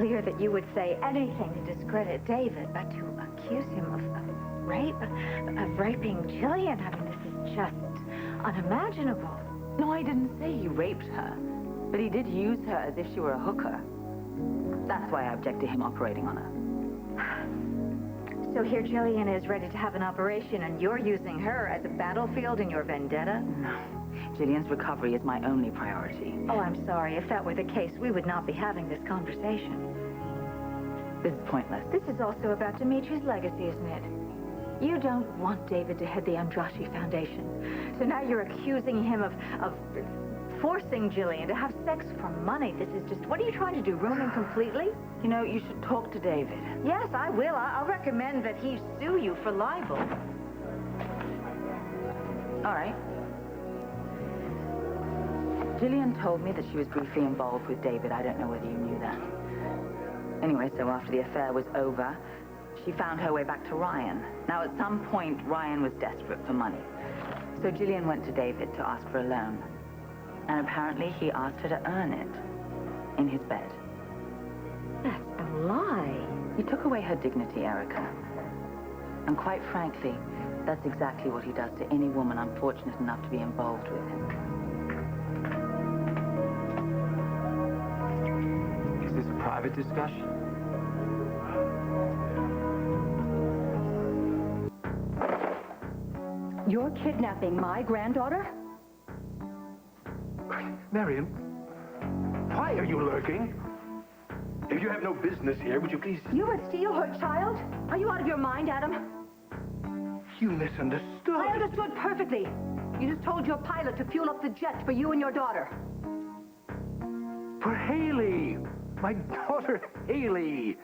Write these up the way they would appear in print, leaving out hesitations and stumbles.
clear that you would say anything to discredit David, but to accuse him of raping Gillian, I mean, this is just unimaginable. No, I didn't say he raped her, but he did use her as if she were a hooker. That's why I object to him operating on her. So here Gillian is ready to have an operation, and you're using her as a battlefield in your vendetta? No. Gillian's recovery is my only priority. Oh, I'm sorry. If that were the case, we would not be having this conversation. This is pointless. This is also about Dimitri's legacy, isn't it? You don't want David to head the Andrashi Foundation. So now you're accusing him of forcing Gillian to have sex for money. This is just, what are you trying to do, ruin him completely? You know, you should talk to David. Yes, I will. I'll recommend that he sue you for libel. All right. Gillian told me that she was briefly involved with David. I don't know whether you knew that. Anyway, so after the affair was over, she found her way back to Ryan. Now, at some point, Ryan was desperate for money. So Gillian went to David to ask for a loan. And apparently, he asked her to earn it in his bed. That's a lie. He took away her dignity, Erica. And quite frankly, that's exactly what he does to any woman unfortunate enough to be involved with him. Is this a private discussion? You're kidnapping my granddaughter? Marion, why are you lurking? If you have no business here, would you please... You would steal her child? Are you out of your mind, Adam? You misunderstood. I understood perfectly. You just told your pilot to fuel up the jet for you and your daughter. For Haley. My daughter, Haley.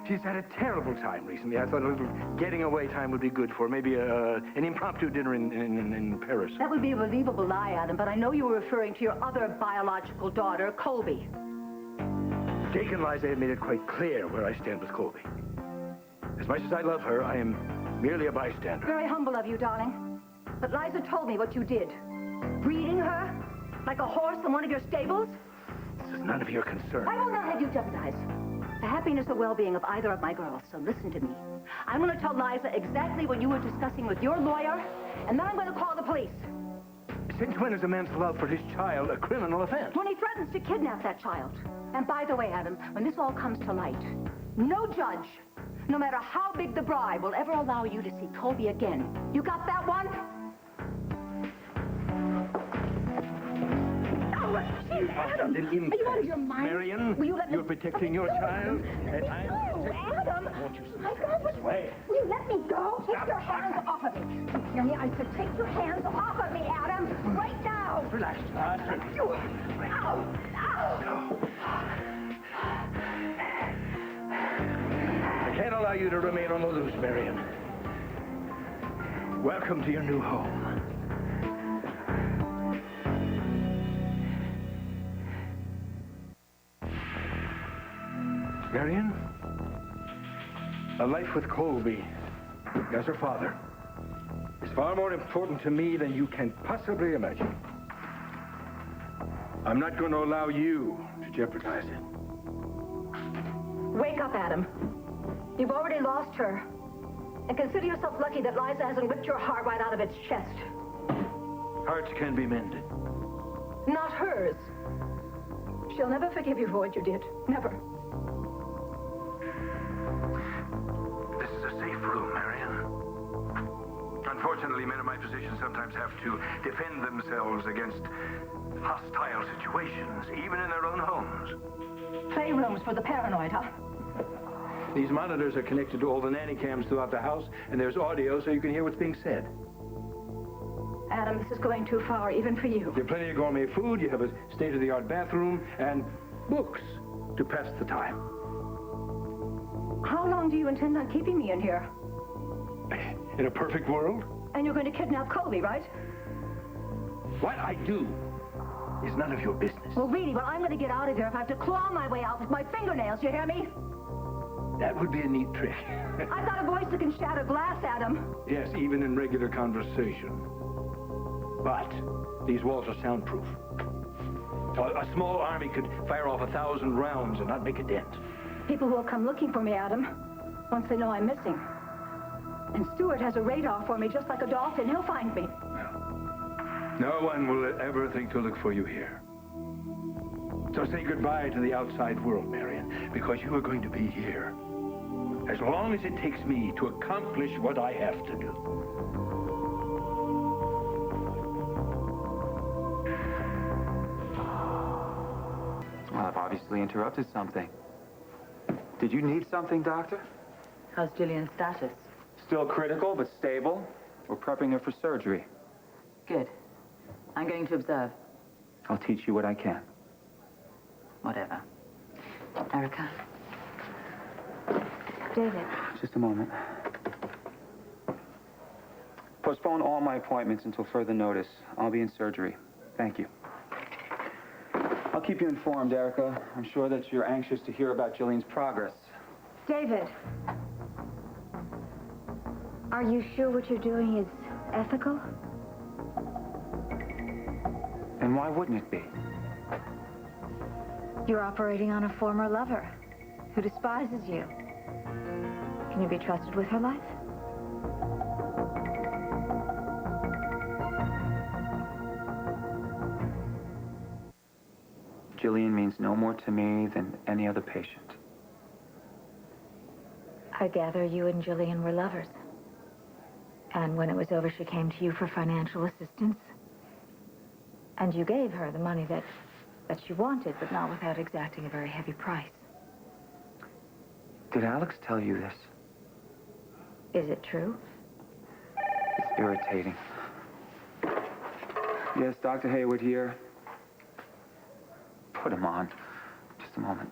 She's had a terrible time recently. I thought a little getting away time would be good for her. Maybe an impromptu dinner in Paris. That would be a believable lie, Adam, but I know you were referring to your other biological daughter, Colby. Jake and Liza have made it quite clear where I stand with Colby. As much as I love her, I am merely a bystander. Very humble of you, darling. But Liza told me what you did. Breeding her? Like a horse in one of your stables? This is none of your concern. I will not have you jeopardize the happiness or well-being of either of my girls, so listen to me. I'm going to tell Liza exactly what you were discussing with your lawyer, and then I'm going to call the police. Since when is a man's love for his child a criminal offense? When he threatens to kidnap that child. And by the way, Adam, when this all comes to light, no judge, no matter how big the bribe, will ever allow you to see Colby again. You got that one? Adam, are you out of your mind? Marion, will you let me... you're protecting your child, and I'm No, protecting... Adam! Won't you My God, this way? will you let me go? Take your hands off of me. You hear me? I said take your hands off of me, Adam, right now. Relax. You... Ow! Ow! I can't allow you to remain on the loose, Marion. Welcome to your new home. Marion, a life with Colby, as her father, is far more important to me than you can possibly imagine. I'm not going to allow you to jeopardize it. Wake up, Adam. You've already lost her. And consider yourself lucky that Liza hasn't ripped your heart right out of its chest. Hearts can be mended. Not hers. She'll never forgive you for what you did. Never. This is a safe room, Marion. Unfortunately, men in my position sometimes have to defend themselves against hostile situations, even in their own homes. Playrooms for the paranoid, huh? These monitors are connected to all the nanny cams throughout the house, and there's audio so you can hear what's being said. Adam, this is going too far, even for you. You have plenty of gourmet food, you have a state-of-the-art bathroom, and books to pass the time. How long do you intend on keeping me in here? In a perfect world, And you're going to kidnap Colby, right? what I do is none of your business. Well, really, well, I'm going to get out of here if I have to claw my way out with my fingernails, you hear me? That would be a neat trick. I've got a voice that can shatter glass, Adam. Yes, even in regular conversation. But these walls are soundproof. A small army could fire off 1,000 rounds and not make a dent. People will come looking for me, Adam, once they know I'm missing. And Stuart has a radar for me, just like a dolphin. He'll find me. No one will ever think to look for you here. So say goodbye to the outside world, Marion, because you are going to be here as long as it takes me to accomplish what I have to do. Well, I've obviously interrupted something. Did you need something, Doctor? How's Gillian's status? Still critical, but stable. We're prepping her for surgery. Good. I'm going to observe. I'll teach you what I can. Whatever. Erica. David. Just a moment. Postpone all my appointments until further notice. I'll be in surgery. Thank you. I'll keep you informed, Erica. I'm sure that you're anxious to hear about Gillian's progress. David. Are you sure what you're doing is ethical? And why wouldn't it be? You're operating on a former lover who despises you. Can you be trusted with her life? Gillian means no more to me than any other patient. I gather you and Gillian were lovers. And when it was over, she came to you for financial assistance. And you gave her the money that she wanted, but not without exacting a very heavy price. Did Alex tell you this? Is it true? It's irritating. Yes, Dr. Hayward here. Put him on. Just a moment.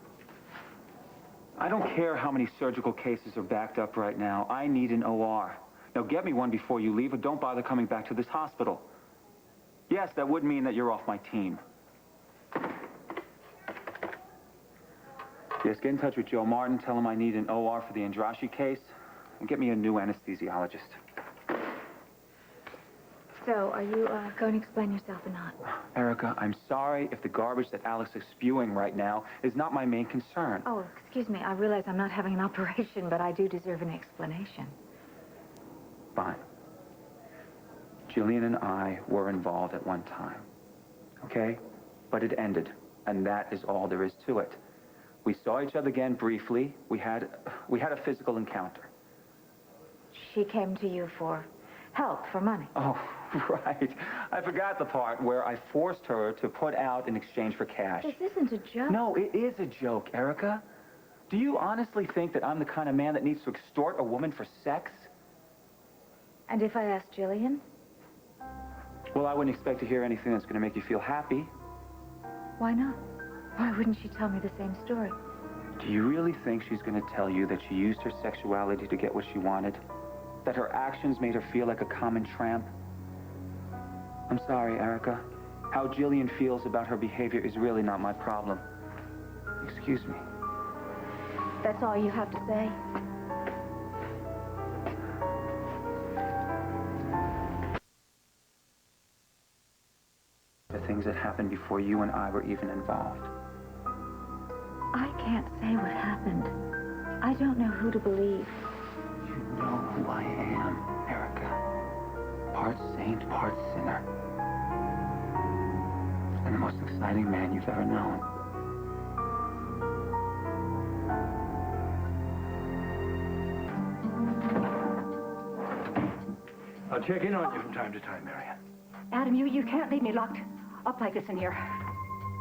I don't care how many surgical cases are backed up right now. I need an OR. Now, get me one before you leave, or don't bother coming back to this hospital. Yes, that would mean that you're off my team. Yes, get in touch with Joe Martin. Tell him I need an OR for the Andrashi case. And get me a new anesthesiologist. So, are you going to explain yourself or not? Erica, I'm sorry if the garbage that Alex is spewing right now is not my main concern. Oh, excuse me. I realize I'm not having an operation, but I do deserve an explanation. Fine. Gillian and I were involved at one time. Okay? But it ended. And that is all there is to it. We saw each other again briefly. We had a physical encounter. She came to you for help, for money. Oh, right. I forgot the part where I forced her to put out in exchange for cash. This isn't a joke. No, it is a joke, Erica. Do you honestly think that I'm the kind of man that needs to extort a woman for sex? And if I ask Gillian? Well, I wouldn't expect to hear anything that's going to make you feel happy. Why not? Why wouldn't she tell me the same story? Do you really think she's going to tell you that she used her sexuality to get what she wanted? That her actions made her feel like a common tramp? I'm sorry, Erica. How Gillian feels about her behavior is really not my problem. Excuse me. That's all you have to say? The things that happened before you and I were even involved. I can't say what happened. I don't know who to believe. You know who I am, Erica. Part saint, part sinner. And the most exciting man you've ever known. I'll check in on you from time to time, Marion. Adam, you can't leave me locked up like this in here.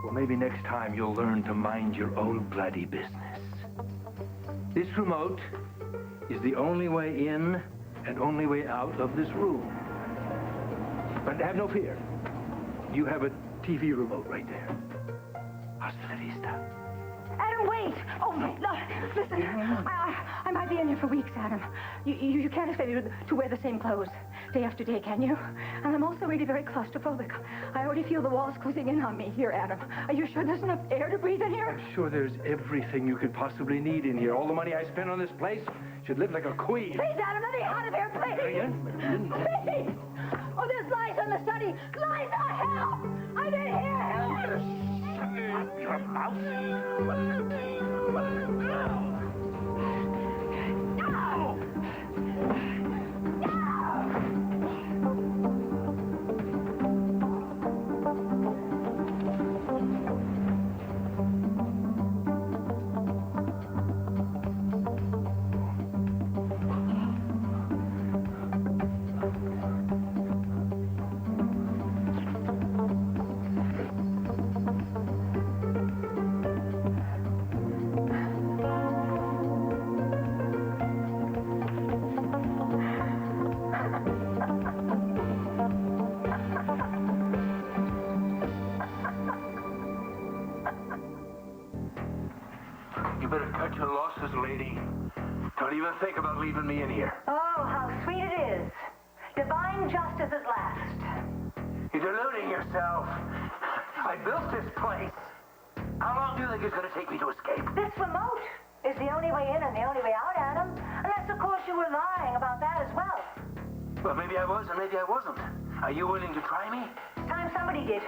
Well, maybe next time you'll learn to mind your own bloody business. This remote is the only way in and only way out of this room. But have no fear. You have a TV remote right there. Hasta la vista. Adam, wait! Oh, no, listen, I might be in here for weeks, Adam. You can't expect me to wear the same clothes day after day, can you? And I'm also really very claustrophobic. I already feel the walls closing in on me here, Adam. Are you sure there's enough air to breathe in here? I'm sure there's everything you could possibly need in here. All the money I spend on this place should live like a queen. Please, Adam, let me out of here, please! Marion? Please! Oh, there's lies on the study! Lies! Oh, help! I'm in here! Help! You're mousy. You better cut your losses, lady. Don't even think about leaving me in here. Oh, how sweet it is. Divine justice at last. You're deluding yourself. I built this place. How long do you think it's going to take me to escape? This remote is the only way in and the only way out, Adam. Unless, of course, you were lying about that as well. Well, maybe I was and maybe I wasn't. Are you willing to try me? Time somebody did.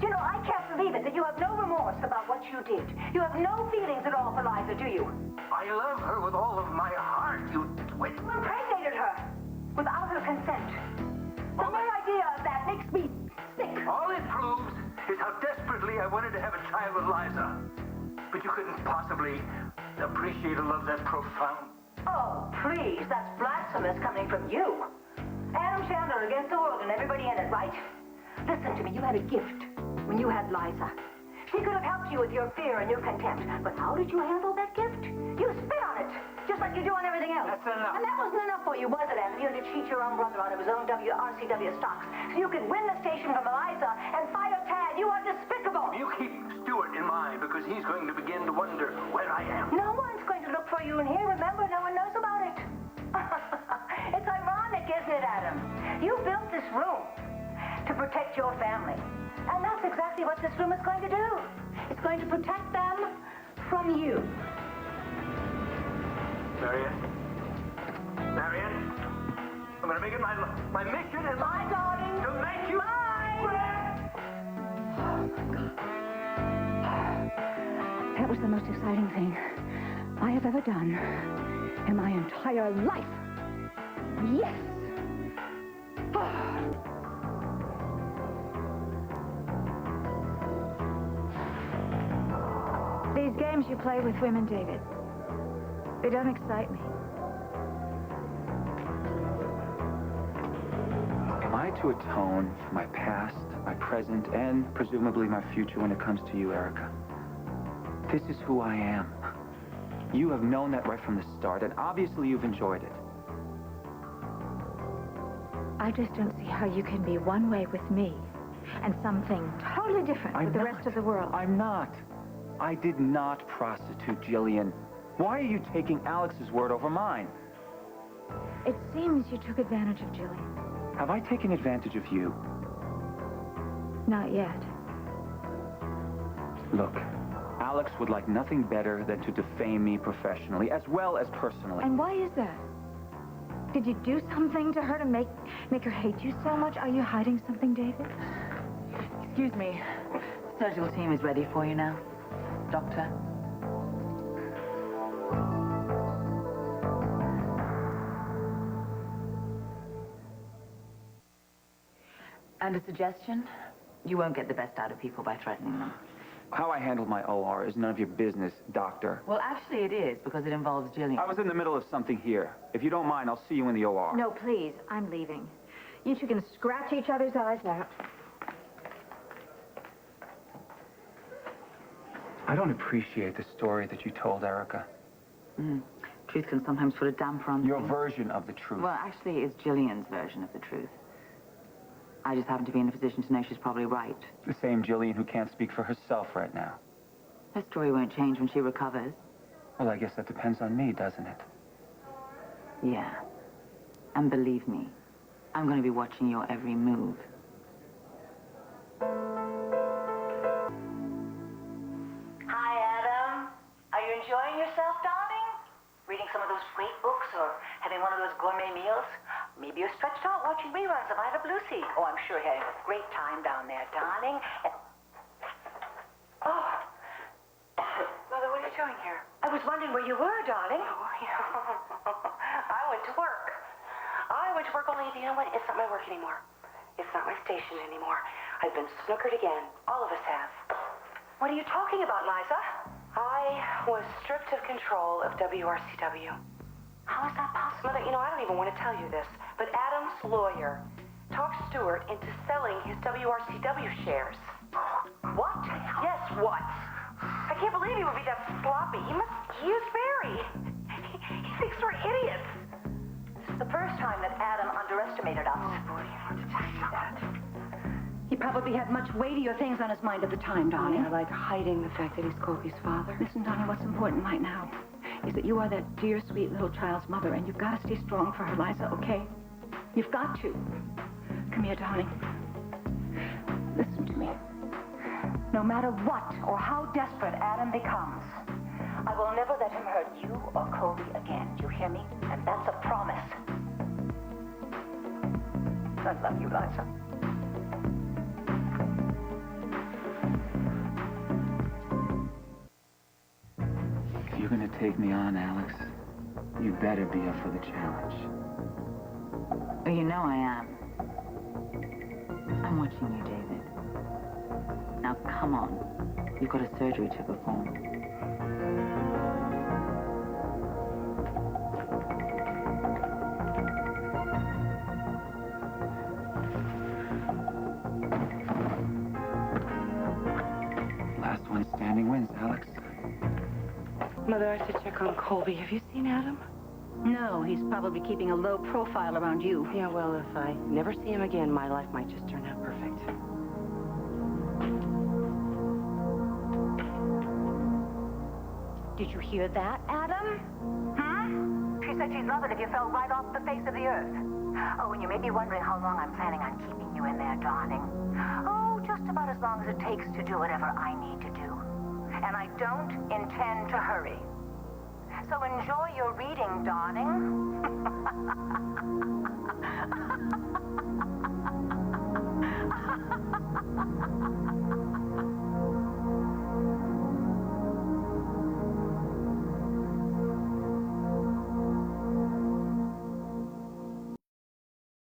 You know, I can't believe it that you have no remorse about what you did. You have no feelings at all for Liza, do you? I love her with all of my heart, you twit. You impregnated her without her consent. The mere idea of that makes me sick. All it proves is how desperately I wanted to have a child with Liza. But you couldn't possibly appreciate a love that profound. Oh, please, that's blasphemous coming from you. Adam Chandler against the world and everybody in it, right? Listen to me, you had a gift when you had Liza. She could have helped you with your fear and your contempt. But how did you handle that gift? You spit on it, just like you do on everything else. That's enough. And that wasn't enough for you, was it, Adam? You had to cheat your own brother out of his own RCW stocks so you could win the station from Liza and fire Tad. You are despicable. You keep Stuart in mind because he's going to begin to wonder where I am. No one's going to look for you in here. Remember, no one knows about it. It's ironic, isn't it, Adam? You built this room to protect your family. And that's exactly what this room is going to do. It's going to protect them from you. Marian? Marian? I'm going to make it my mission in Bye, life darling. to make you... That was the most exciting thing I have ever done in my entire life. Yes! These games you play with women, David, they don't excite me. Am I to atone for my past, my present, and presumably my future when it comes to you, Erica? This is who I am. You have known that right from the start, and obviously you've enjoyed it. I just don't see how you can be one way with me and something totally different with the rest of the world. I'm not. I did not prostitute Gillian. Why are you taking Alex's word over mine? It seems you took advantage of Gillian. Have I taken advantage of you? Not yet. Look, Alex would like nothing better than to defame me professionally as well as personally. And why is that? Did you do something to her to make her hate you so much? Are you hiding something, David? Excuse me. The surgical team is ready for you now. Doctor? And a suggestion? You won't get the best out of people by threatening them. How I handled my OR is none of your business, doctor. Well, actually it is, because it involves Gillian. I was in the middle of something here. If you don't mind, I'll see you in the OR. No, please. I'm leaving. You two can scratch each other's eyes out. I don't appreciate the story that you told Erica. Truth can sometimes put a damper on Your things. version of the truth. Well, actually, it's Gillian's version of the truth. I just happen to be in a position to know she's probably right. The same Gillian who can't speak for herself right now. Her story won't change when she recovers. Well, I guess that depends on me, doesn't it? Yeah. And believe me, I'm going to be watching your every move. Hi, Adam. Are you enjoying yourself, darling? Reading some of those great books or having one of those gourmet meals? Maybe you're stretched out watching reruns of I Love Lucy. Oh, I'm sure you're having a great time down there, darling. doing here? I was wondering where you were, darling. Oh, yeah. I went to work. Only, you know what? It's not my work anymore. It's not my station anymore. I've been snookered again. All of us have. What are you talking about, Liza? I was stripped of control of WRCW. How is that possible? Mother, I don't even want to tell you this, but Adam's lawyer talked Stewart into selling his WRCW shares. What? Yes, what? I can't believe he would be that sloppy. He is very. He thinks we're idiots. This is the first time that Adam underestimated us. Oh, boy, you have to tell you that. He probably had much weightier things on his mind at the time, darling. I like hiding the fact that he's Colby's father. Listen, darling, what's important right now is that you are that dear, sweet little child's mother, and you've got to stay strong for her, Liza, okay? You've got to. Come here, darling. Listen to me. No matter what or how desperate Adam becomes, I will never let him hurt you or Colby again. Do you hear me? And that's a promise. I love you, Liza. If you're gonna take me on, Alex, you better be up for the challenge. Oh, you know I am. I'm watching you, David. Now, come on. You've got a surgery to perform. Last one standing wins, Alex. Mother, I should check on Colby. Have you seen Adam? No, he's probably keeping a low profile around you. Yeah, well, if I never see him again, my life might just turn out perfect. Did you hear that, Adam? She said she'd love it if you fell right off the face of the earth. Oh, and you may be wondering how long I'm planning on keeping you in there, darling. Oh, just about as long as it takes to do whatever I need to do. And I don't intend to hurry. So enjoy your reading, darling.